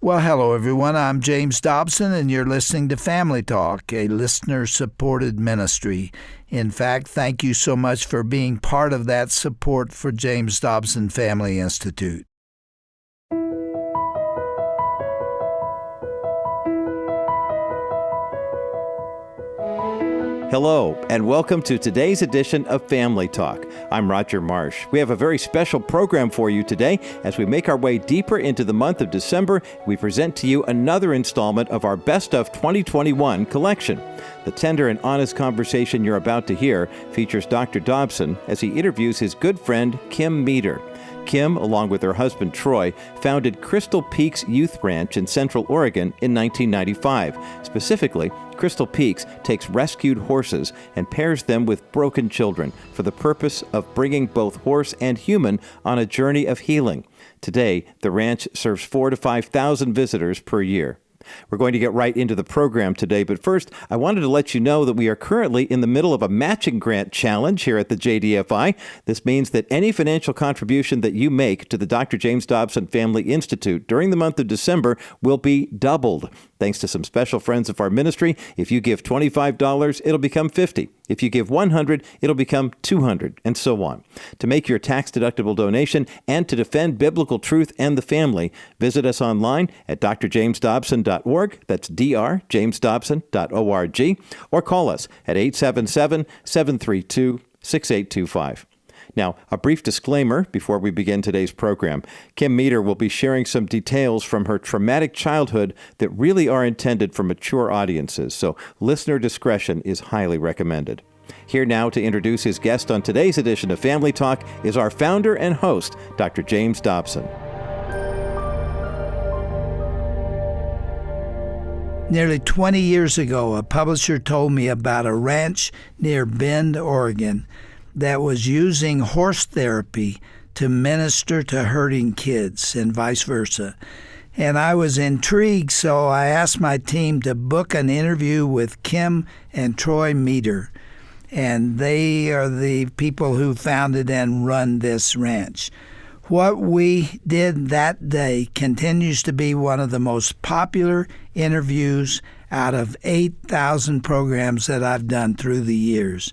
Well, hello, everyone. I'm James Dobson, and you're listening to Family Talk, a listener-supported ministry. In fact, thank you so much for being part of that support for James Dobson Family Institute. Hello, and welcome to today's edition of Family Talk. I'm Roger Marsh. We have a very special program for you today. As we make our way deeper into the month of December, we present to you another installment of our Best of 2021 collection. The tender and honest conversation you're about to hear features Dr. Dobson as he interviews his good friend, Kim Meeder. Kim, along with her husband Troy, founded Crystal Peaks Youth Ranch in Central Oregon in 1995. Specifically, Crystal Peaks takes rescued horses and pairs them with broken children for the purpose of bringing both horse and human on a journey of healing. Today, the ranch serves 4,000 to 5,000 visitors per year. We're going to get right into the program today, but first, I wanted to let you know that we are currently in the middle of a matching grant challenge here at the JDFI. This means that any financial contribution that you make to the Dr. James Dobson Family Institute during the month of December will be doubled. Thanks to some special friends of our ministry, if you give $25, it'll become $50. If you give $100, it'll become $200, and so on. To make your tax-deductible donation and to defend biblical truth and the family, visit us online at drjamesdobson.org. That's drjamesdobson.org. Or call us at 877-732-6825. Now, a brief disclaimer before we begin today's program. Kim Meeder will be sharing some details from her traumatic childhood that really are intended for mature audiences, so listener discretion is highly recommended. Here now to introduce his guest on today's edition of Family Talk is our founder and host, Dr. James Dobson. Nearly 20 years ago, a publisher told me about a ranch near Bend, Oregon, that was using horse therapy to minister to hurting kids and vice versa. And I was intrigued, so I asked my team to book an interview with Kim and Troy Meeder. And they are the people who founded and run this ranch. What we did that day continues to be one of the most popular interviews out of 8,000 programs that I've done through the years.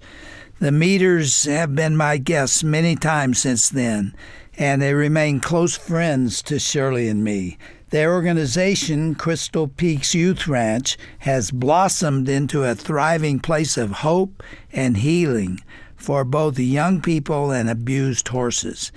The Meeders have been my guests many times since then, and they remain close friends to Shirley and me. Their organization, Crystal Peaks Youth Ranch, has blossomed into a thriving place of hope and healing for both young people and abused horses.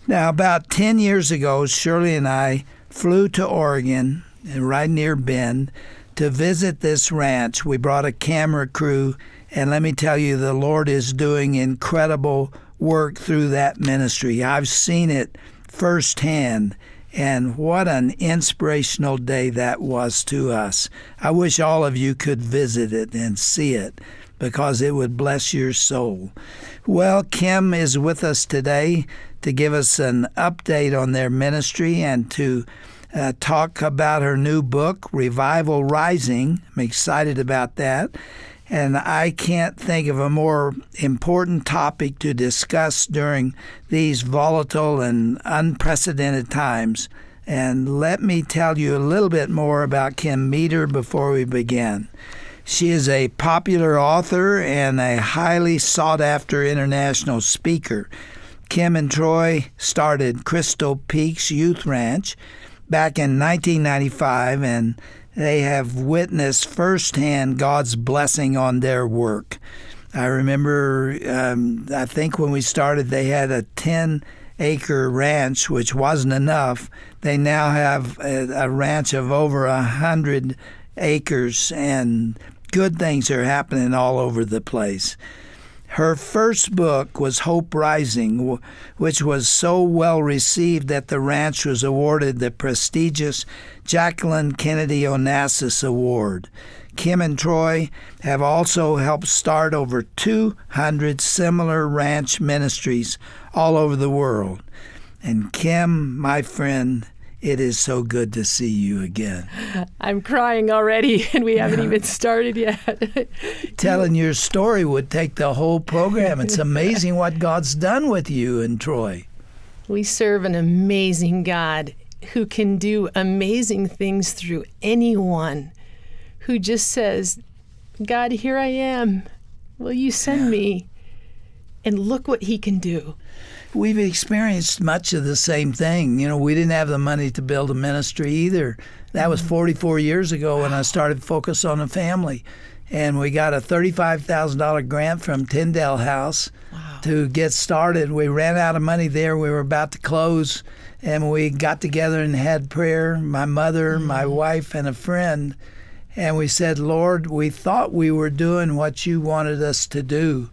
Now, about 10 years ago, Shirley and I flew to Oregon, right near Bend, to visit this ranch. We brought a camera crew, and let me tell you, the Lord is doing incredible work through that ministry. I've seen it firsthand, and what an inspirational day that was to us. I wish all of you could visit it and see it, because it would bless your soul. Well, Kim is with us today to give us an update on their ministry and to talk about her new book, Revival Rising. I'm excited about that. And I can't think of a more important topic to discuss during these volatile and unprecedented times. And let me tell you a little bit more about Kim Meeder before we begin. She is a popular author and a highly sought-after international speaker. Kim and Troy started Crystal Peaks Youth Ranch back in 1995, and they have witnessed firsthand God's blessing on their work. I remember, I think when we started, they had a 10-acre ranch, which wasn't enough. They now have a ranch of over 100 acres, and good things are happening all over the place. Her first book was Hope Rising, which was so well received that the ranch was awarded the prestigious Jacqueline Kennedy Onassis Award. Kim and Troy have also helped start over 200 similar ranch ministries all over the world. And Kim, my friend, it is so good to see you again. I'm crying already, and we haven't even started yet. Telling your story would take the whole program. It's amazing what God's done with you and Troy. We serve an amazing God. who can do amazing things through anyone who just says, God, here I am. Will you send me? And look what he can do. We've experienced much of the same thing. You know, we didn't have the money to build a ministry either. That was 44 years ago when I started Focus on the Family. And we got a $35,000 grant from Tyndale House to get started. We ran out of money there. We were about to close. And we got together and had prayer, my mother, my wife, and a friend. And we said, Lord, we thought we were doing what you wanted us to do.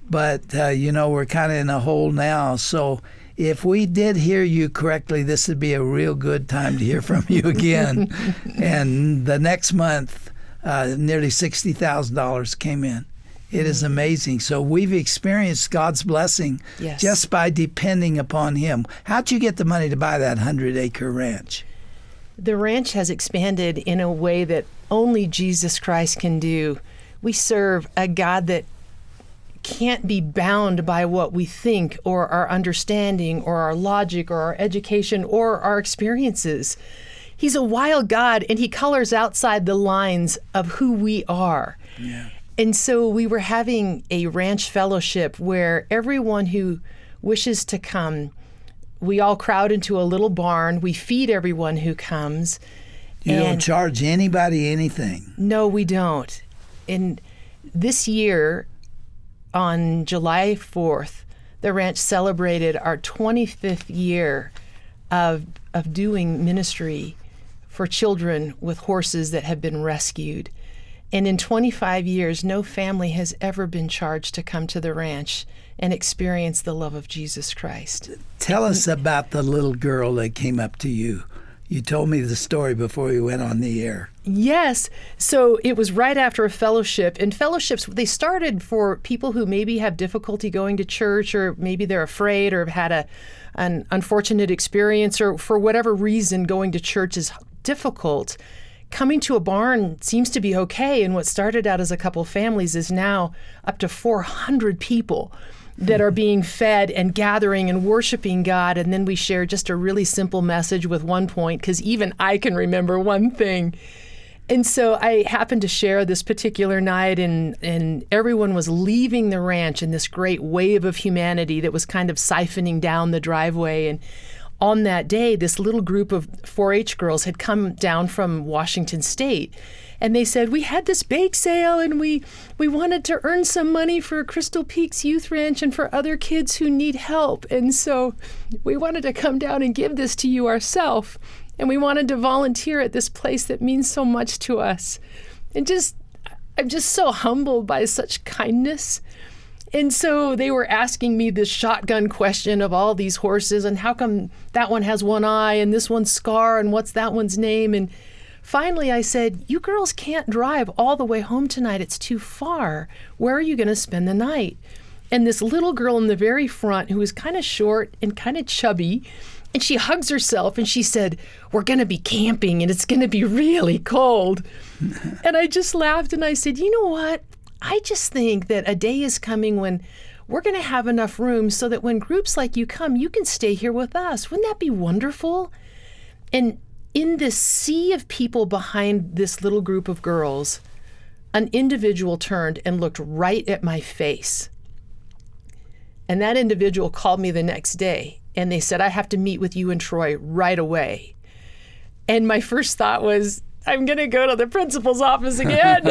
But, we're kind of in a hole now. So if we did hear you correctly, this would be a real good time to hear from you again. And the next month, nearly $60,000 came in. It is amazing. So we've experienced God's blessing just by depending upon him. How'd you get the money to buy that 100-acre ranch? The ranch has expanded in a way that only Jesus Christ can do. We serve a God that can't be bound by what we think or our understanding or our logic or our education or our experiences. He's a wild God, and he colors outside the lines of who we are. Yeah. And so we were having a ranch fellowship where everyone who wishes to come, we all crowd into a little barn. We feed everyone who comes. You don't charge anybody anything. No, we don't. And this year, on July 4th, the ranch celebrated our 25th year of doing ministry for children with horses that have been rescued. And in 25 years, no family has ever been charged to come to the ranch and experience the love of Jesus Christ. Tell us about the little girl that came up to you. You told me the story before we went on the air. Yes. So it was right after a fellowship. And fellowships, they started for people who maybe have difficulty going to church, or maybe they're afraid or have had an unfortunate experience, or for whatever reason going to church is difficult. Coming to a barn seems to be okay. And what started out as a couple families is now up to 400 people that are being fed and gathering and worshiping God. And then we share just a really simple message with one point, because even I can remember one thing. And so I happened to share this particular night, and everyone was leaving the ranch in this great wave of humanity that was kind of siphoning down the driveway. And on that day, this little group of 4-H girls had come down from Washington State. And they said, we had this bake sale, and we wanted to earn some money for Crystal Peaks Youth Ranch and for other kids who need help. And so we wanted to come down and give this to you ourselves. And we wanted to volunteer at this place that means so much to us. And I'm just so humbled by such kindness. And so they were asking me this shotgun question of all these horses, and how come that one has one eye and this one's Scar, and what's that one's name? And finally I said, you girls can't drive all the way home tonight. It's too far. Where are you going to spend the night? And this little girl in the very front, who was kind of short and kind of chubby, and she hugs herself and she said, we're going to be camping and it's going to be really cold. And I just laughed and I said, you know what? I just think that a day is coming when we're going to have enough room so that when groups like you come, you can stay here with us. Wouldn't that be wonderful? And in this sea of people behind this little group of girls, an individual turned and looked right at my face. And that individual called me the next day, and they said, I have to meet with you and Troy right away. And my first thought was, I'm going to go to the principal's office again.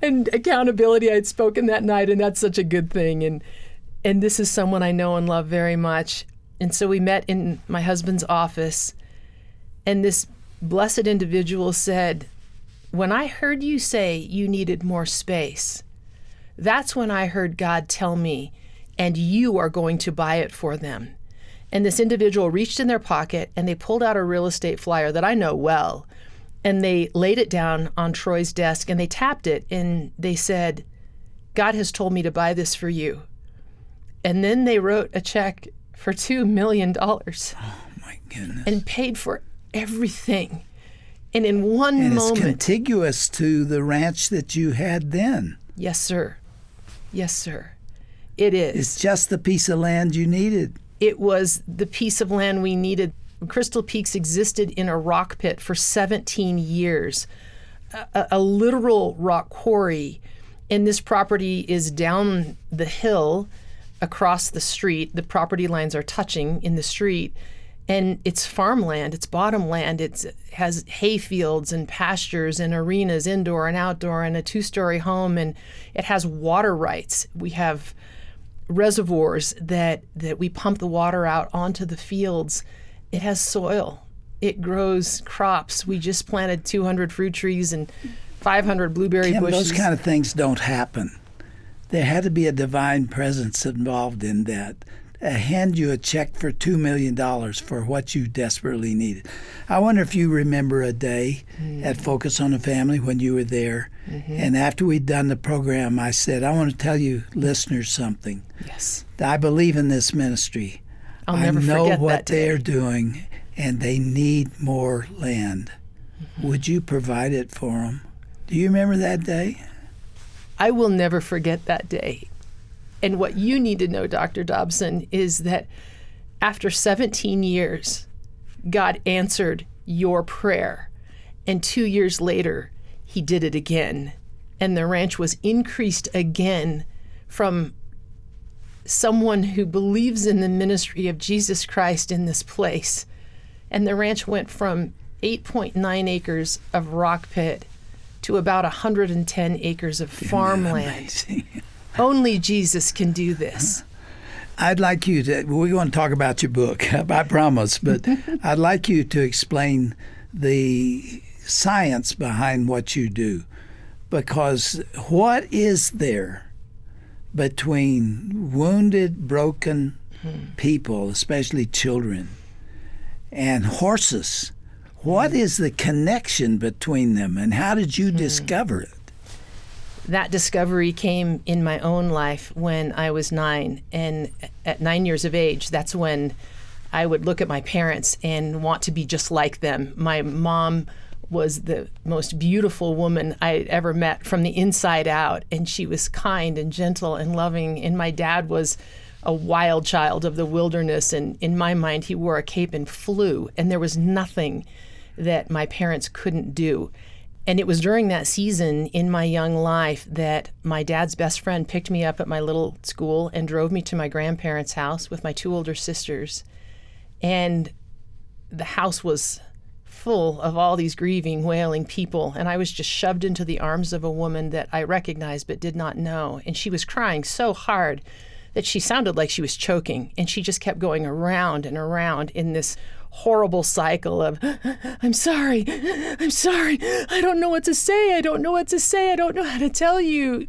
And accountability, I'd spoken that night, and that's such a good thing. And this is someone I know and love very much. And so we met in my husband's office, and this blessed individual said, when I heard you say you needed more space, that's when I heard God tell me, and you are going to buy it for them. And this individual reached in their pocket, and they pulled out a real estate flyer that I know well. And they laid it down on Troy's desk, and they tapped it, and they said, God has told me to buy this for you. And then they wrote a check for $2 million. Oh, my goodness. And paid for everything. And in one and moment. It's contiguous to the ranch that you had then. Yes, sir. Yes, sir. It is. It's just the piece of land you needed. It was the piece of land we needed. Crystal Peaks existed in a rock pit for 17 years, a literal rock quarry. And this property is down the hill across the street. The property lines are touching in the street. And it's farmland, it's bottomland. It has hay fields and pastures and arenas, indoor and outdoor, and a 2-story home. And it has water rights. We have reservoirs that we pump the water out onto the fields. It has soil. It grows crops. We just planted 200 fruit trees and 500 blueberry Kim, bushes. those kind of things don't happen. There had to be a divine presence involved in that. Hand you a check for $2 million for what you desperately needed. I wonder if you remember a day at Focus on the Family when you were there. And after we'd done the program, I said, I want to tell you listeners something. Yes. I believe in this ministry. I'll never I know forget what that day. they're doing, and they need more land. Would you provide it for them? Do you remember that day? I will never forget that day. And what you need to know, Dr. Dobson, is that after 17 years, God answered your prayer. And 2 years later, he did it again. And the ranch was increased again from someone who believes in the ministry of Jesus Christ in this place. And the ranch went from 8.9 acres of rock pit to about 110 acres of farmland. Only Jesus can do this. I'd like you to, we're going to talk about your book, I promise, but I'd like you to explain the science behind what you do. Because what is there between wounded, broken people, especially children, and horses? What is the connection between them, and how did you discover it? That discovery came in my own life when I was 9. And at 9 years of age, that's when I would look at my parents and want to be just like them. My mom was the most beautiful woman I had ever met from the inside out. And she was kind and gentle and loving. And my dad was a wild child of the wilderness. And in my mind, he wore a cape and flew. And there was nothing that my parents couldn't do. And it was during that season in my young life that my dad's best friend picked me up at my little school and drove me to my grandparents' house with my 2 older sisters. And the house was full of all these grieving, wailing people. And I was just shoved into the arms of a woman that I recognized but did not know. And she was crying so hard that she sounded like she was choking. And she just kept going around and around in this horrible cycle of, I'm sorry, I don't know what to say, I don't know how to tell you.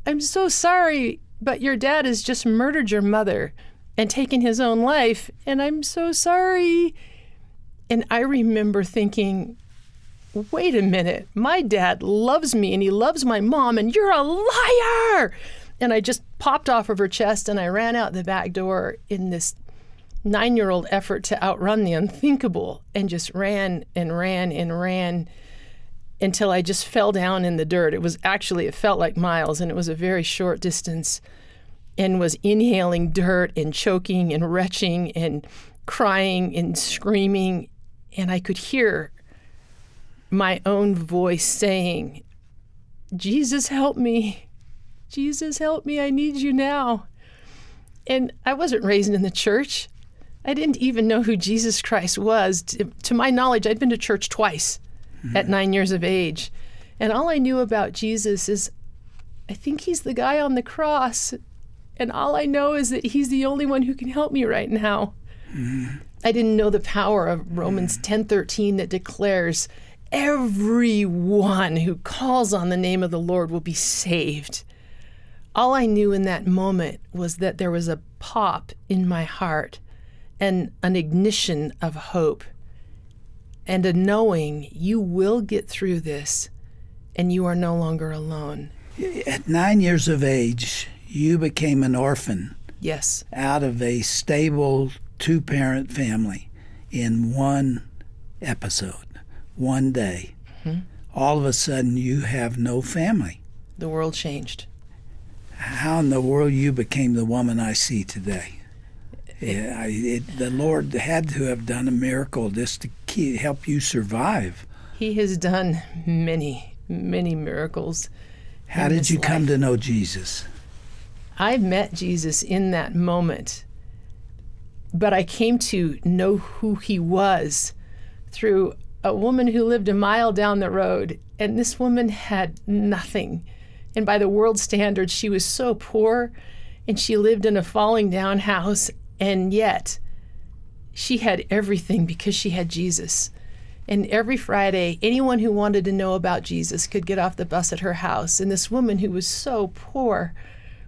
I'm so sorry, but your dad has just murdered your mother and taken his own life, and I'm so sorry. And I remember thinking, wait a minute, my dad loves me and he loves my mom, and you're a liar! And I just popped off of her chest and I ran out the back door in this 9-year-old effort to outrun the unthinkable, and just ran and ran and ran until I just fell down in the dirt. It felt like miles, and it was a very short distance, and was inhaling dirt and choking and retching and crying and screaming. And I could hear my own voice saying, Jesus, help me. Jesus, help me. I need you now. And I wasn't raised in the church. I didn't even know who Jesus Christ was. To my knowledge, I'd been to church twice at 9 years of age. And all I knew about Jesus is, I think he's the guy on the cross. And all I know is that he's the only one who can help me right now. I didn't know the power of Romans 10:13 that declares everyone who calls on the name of the Lord will be saved. All I knew in that moment was that there was a pop in my heart and an ignition of hope and a knowing you will get through this and you are no longer alone. At 9 years of age, you became an orphan. Yes. Out of a stable 2-parent family in one episode, one day. All of a sudden, you have no family. The world changed. How in the world you became the woman I see today? The Lord had to have done a miracle just to help you survive. He has done many, many miracles. How did you come to know Jesus? I met Jesus in that moment, but I came to know who he was through a woman who lived a mile down the road, and this woman had nothing. And by the world's standards, she was so poor, and she lived in a falling down house, and yet she had everything because she had Jesus. And every Friday, anyone who wanted to know about Jesus could get off the bus at her house. And this woman who was so poor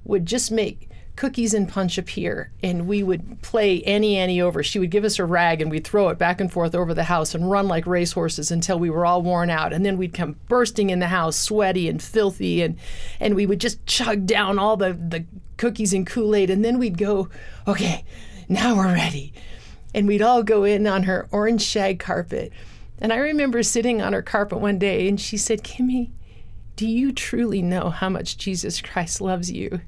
would just make cookies and punch appear, and we would play Annie over. She would give us a rag, and we'd throw it back and forth over the house and run like racehorses until we were all worn out. And then we'd come bursting in the house, sweaty and filthy, and we would just chug down all the cookies and Kool-Aid, and then we'd go, okay, now we're ready. And we'd all go in on her orange shag carpet. And I remember sitting on her carpet one day, and she said, Kimmy, do you truly know how much Jesus Christ loves you?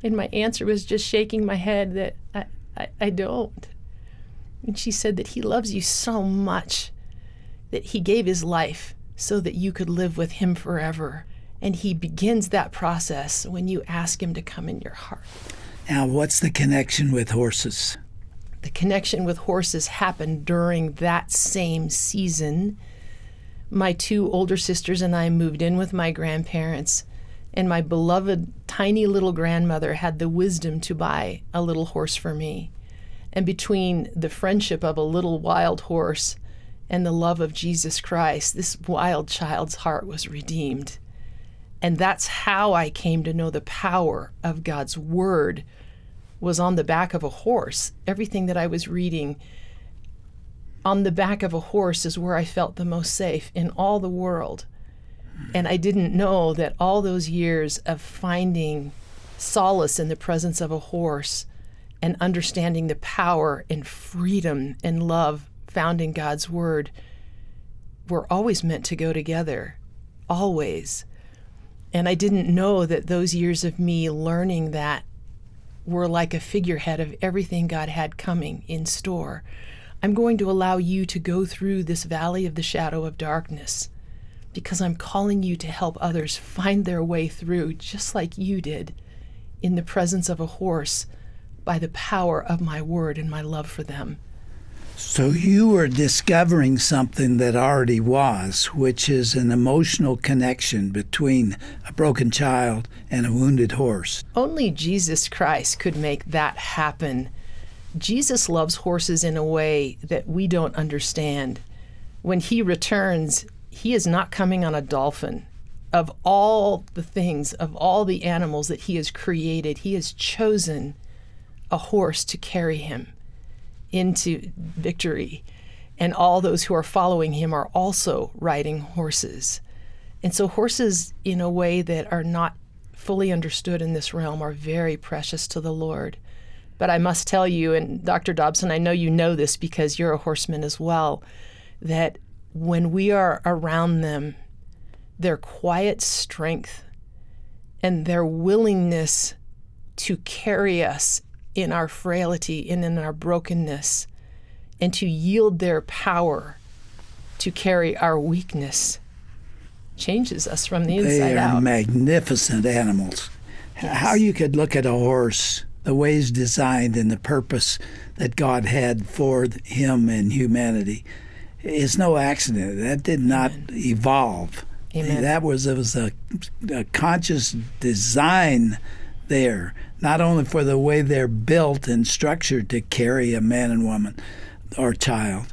And my answer was just shaking my head that I don't. And she said that he loves you so much that he gave his life so that you could live with him forever. And he begins that process when you ask him to come in your heart. Now, what's the connection with horses? The connection with horses happened during that same season. My two older sisters and I moved in with my grandparents, and my beloved tiny little grandmother had the wisdom to buy a little horse for me. And between the friendship of a little wild horse and the love of Jesus Christ, this wild child's heart was redeemed. And that's how I came to know the power of God's word was on the back of a horse. Everything that I was reading on the back of a horse is where I felt the most safe in all the world. And I didn't know that all those years of finding solace in the presence of a horse and understanding the power and freedom and love found in God's word were always meant to go together, always. And I didn't know that those years of me learning that were like a figurehead of everything God had coming in store. I'm going to allow you to go through this valley of the shadow of darkness because I'm calling you to help others find their way through, just like you did, in the presence of a horse, by the power of my word and my love for them. So you were discovering something that already was, which is an emotional connection between a broken child and a wounded horse. Only Jesus Christ could make that happen. Jesus loves horses in a way that we don't understand. When he returns, he is not coming on a dolphin. Of all the things, of all the animals that he has created, he has chosen a horse to carry him into victory. And all those who are following him are also riding horses. And so horses, in a way that are not fully understood in this realm, are very precious to the Lord. But I must tell you, and Dr. Dobson, I know you know this because you're a horseman as well, that when we are around them, their quiet strength and their willingness to carry us in our frailty and in our brokenness, and to yield their power to carry our weakness, changes us from the inside out. They are magnificent animals. Yes. How you could look at a horse, the way he's designed and the purpose that God had for him and humanity, is no accident. That did not evolve. Amen. That was a conscious design there, not only for the way they're built and structured to carry a man and woman or child,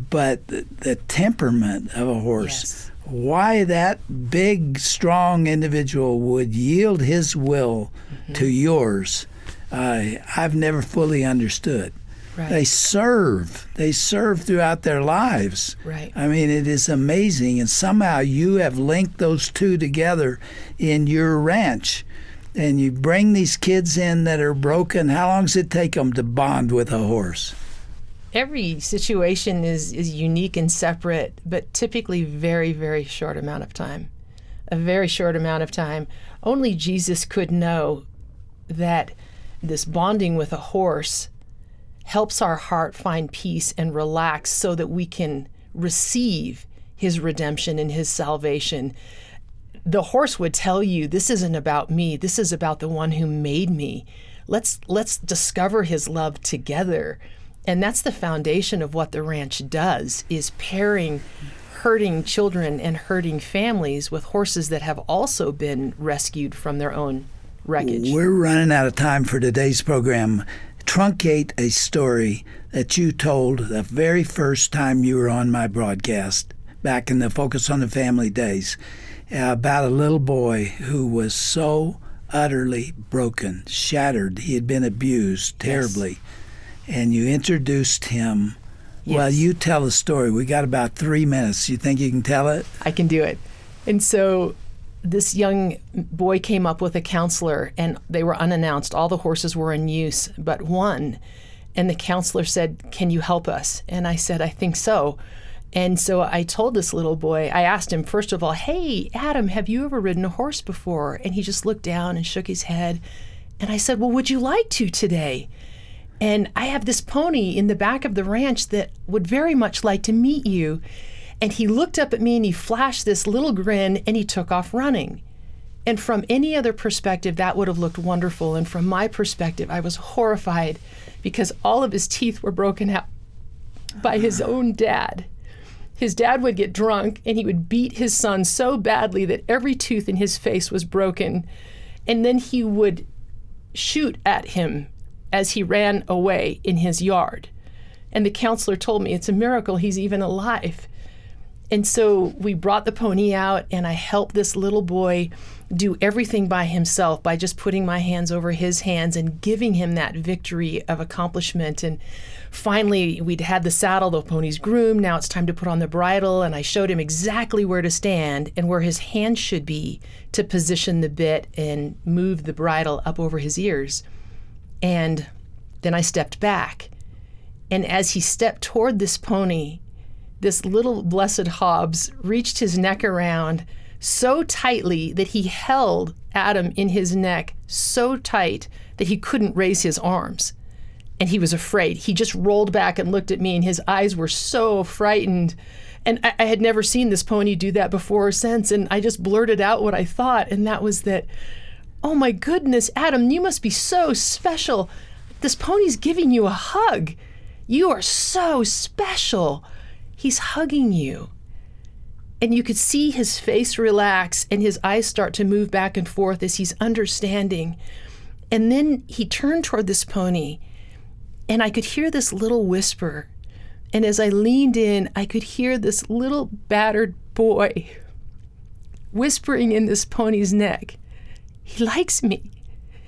but the temperament of a horse. Yes. Why that big, strong individual would yield his will to yours, I've never fully understood. Right. They serve throughout their lives. Right. I mean, it is amazing, and somehow you have linked those two together in your ranch. And you bring these kids in that are broken. How long does it take them to bond with a horse? Every situation is unique and separate, but typically very, very short amount of time. A very short amount of time. Only Jesus could know that this bonding with a horse helps our heart find peace and relax so that we can receive his redemption and his salvation. The horse would tell you, this isn't about me. This is about the one who made me. Let's discover his love together. And that's the foundation of what the ranch does, is pairing hurting children and hurting families with horses that have also been rescued from their own wreckage. We're running out of time for today's program. Truncate a story that you told the very first time you were on my broadcast back in the Focus on the Family days about a little boy who was so utterly broken, shattered. He had been abused terribly. Yes. And you introduced him. Yes. Well, you tell the story. We got about 3 minutes. You think you can tell it? I can do it. And so this young boy came up with a counselor, and they were unannounced. All the horses were in use but one. And the counselor said, "Can you help us?" And I said, "I think so." And so I told this little boy, I asked him, first of all, "Hey, Adam, have you ever ridden a horse before?" And he just looked down and shook his head. And I said, "Well, would you like to today? And I have this pony in the back of the ranch that would very much like to meet you." And he looked up at me and he flashed this little grin and he took off running. And from any other perspective, that would have looked wonderful. And from my perspective, I was horrified because all of his teeth were broken out by his own dad. His dad would get drunk and he would beat his son so badly that every tooth in his face was broken. And then he would shoot at him as he ran away in his yard. And the counselor told me, it's a miracle he's even alive. And so we brought the pony out and I helped this little boy do everything by himself by just putting my hands over his hands and giving him that victory of accomplishment. And finally, we'd had the saddle, the pony's groomed. Now it's time to put on the bridle. And I showed him exactly where to stand and where his hand should be to position the bit and move the bridle up over his ears. And then I stepped back. And as he stepped toward this pony, this little blessed Hobbs reached his neck around so tightly that he held Adam in his neck so tight that he couldn't raise his arms. And he was afraid. He just rolled back and looked at me, and his eyes were so frightened. And I had never seen this pony do that before or since, and I just blurted out what I thought, and that was that, "Oh my goodness, Adam, you must be so special. This pony's giving you a hug. You are so special." He's hugging you. And you could see his face relax and his eyes start to move back and forth as he's understanding. And then he turned toward this pony, and I could hear this little whisper. And as I leaned in, I could hear this little battered boy whispering in this pony's neck, "He likes me.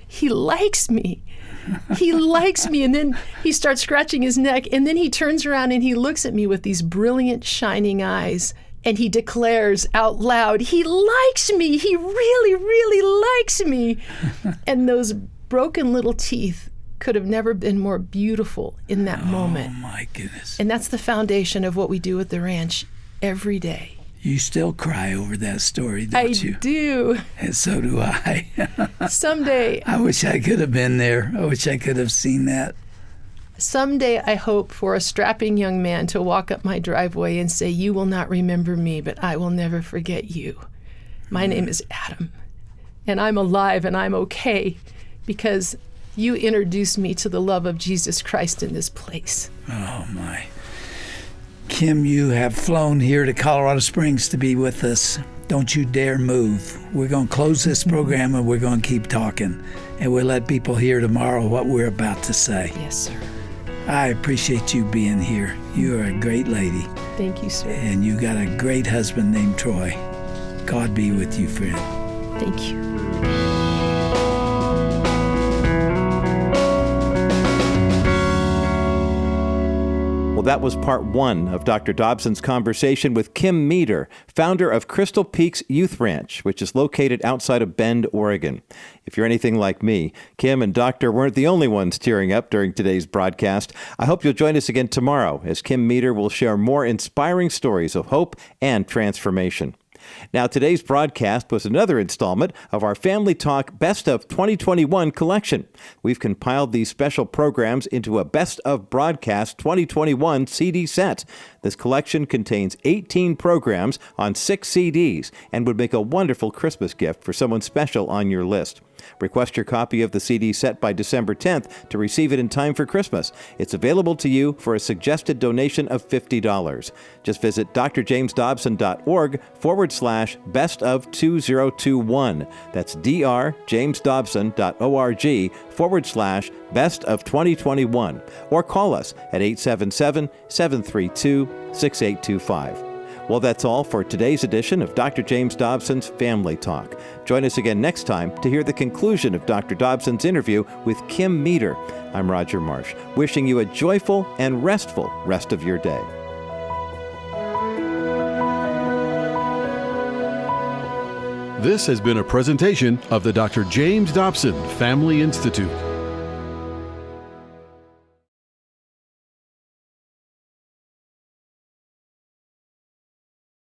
He likes me. He likes me." And then he starts scratching his neck, and then he turns around and he looks at me with these brilliant, shining eyes, and he declares out loud, "He likes me. He really, really likes me." And those broken little teeth could have never been more beautiful in that moment. Oh, my goodness. And that's the foundation of what we do at the ranch every day. You still cry over that story, don't you? I do. And so do I. Someday. I wish I could have been there. I wish I could have seen that. Someday I hope for a strapping young man to walk up my driveway and say, "You will not remember me, but I will never forget you. My name is Adam, and I'm alive and I'm okay because you introduced me to the love of Jesus Christ in this place." Oh, my. Kim, you have flown here to Colorado Springs to be with us. Don't you dare move. We're going to close this program and we're going to keep talking. And we'll let people hear tomorrow what we're about to say. Yes, sir. I appreciate you being here. You are a great lady. Thank you, sir. And you got a great husband named Troy. God be with you, friend. Thank you. Well, that was part one of Dr. Dobson's conversation with Kim Meeder, founder of Crystal Peaks Youth Ranch, which is located outside of Bend, Oregon. If you're anything like me, Kim and Doctor weren't the only ones tearing up during today's broadcast. I hope you'll join us again tomorrow as Kim Meeder will share more inspiring stories of hope and transformation. Now, today's broadcast was another installment of our Family Talk Best of 2021 collection. We've compiled these special programs into a Best of Broadcast 2021 CD set. This collection contains 18 programs on 6 CDs and would make a wonderful Christmas gift for someone special on your list. Request your copy of the CD set by December 10th to receive it in time for Christmas. It's available to you for a suggested donation of $50. Just visit drjamesdobson.org/best-of-2021. That's drjamesdobson.org/best-of-2021. Or call us at 877-732-6825. Well, that's all for today's edition of Dr. James Dobson's Family Talk. Join us again next time to hear the conclusion of Dr. Dobson's interview with Kim Meeder. I'm Roger Marsh, wishing you a joyful and restful rest of your day. This has been a presentation of the Dr. James Dobson Family Institute.